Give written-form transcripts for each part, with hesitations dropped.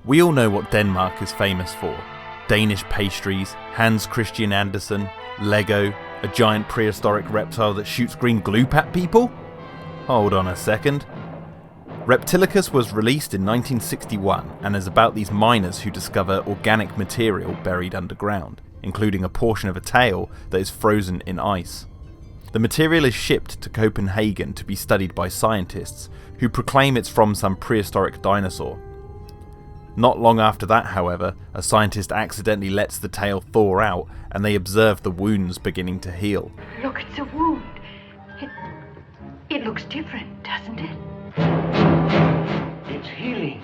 We all know what Denmark is famous for. Danish pastries, Hans Christian Andersen, Lego, a giant prehistoric reptile that shoots green gloop at people? Hold on a second. Reptilicus was released in 1961 and is about these miners who discover organic material buried underground, including a portion of a tail that is frozen in ice. The material is shipped to Copenhagen to be studied by scientists who proclaim it's from some prehistoric dinosaur. Not long after that, however, a scientist accidentally lets the tail thaw out and they observe the wounds beginning to heal. Look, it's a wound. It looks different, doesn't it? It's healing.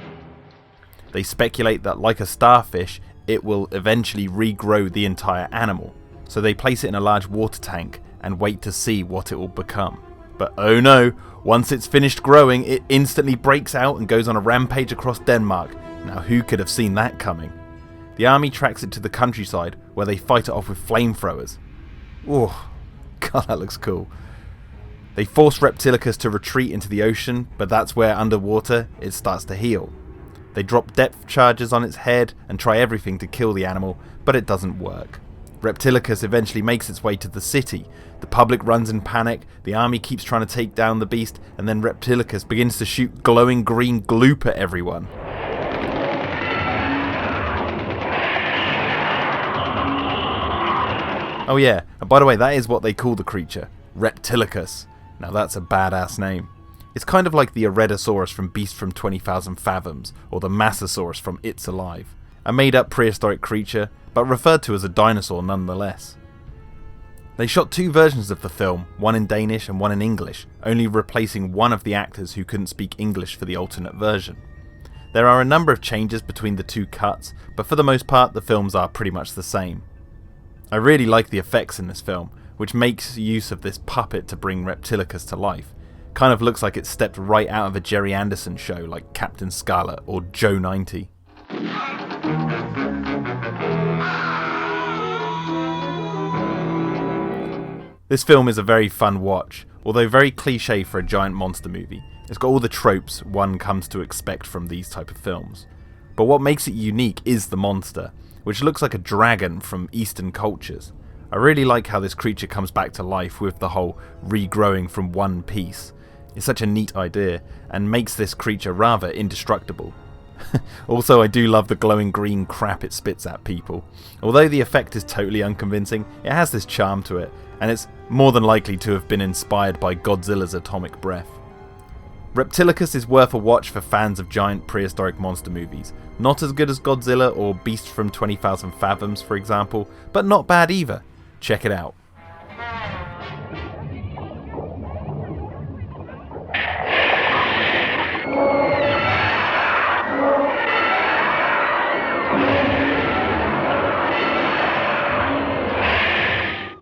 They speculate that, like a starfish, it will eventually regrow the entire animal, so they place it in a large water tank and wait to see what it will become. But oh no, once it's finished growing, it instantly breaks out and goes on a rampage across Denmark. Now who could have seen that coming? The army tracks it to the countryside where they fight it off with flamethrowers. Oh, God, that looks cool. They force Reptilicus to retreat into the ocean, but that's where underwater it starts to heal. They drop depth charges on its head and try everything to kill the animal, but it doesn't work. Reptilicus eventually makes its way to the city. The public runs in panic, the army keeps trying to take down the beast, and then Reptilicus begins to shoot glowing green gloop at everyone. Oh yeah, and by the way, that is what they call the creature, Reptilicus. Now that's a badass name. It's kind of like the Arredosaurus from Beast from 20,000 Fathoms, or the Massasaurus from It's Alive. A made up prehistoric creature, but referred to as a dinosaur nonetheless. They shot 2 versions of the film, one in Danish and one in English, only replacing one of the actors who couldn't speak English for the alternate version. There are a number of changes between the 2 cuts, but for the most part the films are pretty much the same. I really like the effects in this film, which makes use of this puppet to bring Reptilicus to life. Kind of looks like it stepped right out of a Jerry Anderson show like Captain Scarlet or Joe 90. This film is a very fun watch, although very cliche for a giant monster movie. It's got all the tropes one comes to expect from these type of films. But what makes it unique is the monster, which looks like a dragon from Eastern cultures. I really like how this creature comes back to life with the whole regrowing from one piece. It's such a neat idea, and makes this creature rather indestructible. Also, I do love the glowing green crap it spits at people. Although the effect is totally unconvincing, it has this charm to it, and it's more than likely to have been inspired by Godzilla's atomic breath. Reptilicus is worth a watch for fans of giant prehistoric monster movies. Not as good as Godzilla or Beast from 20,000 Fathoms, for example, but not bad either. Check it out.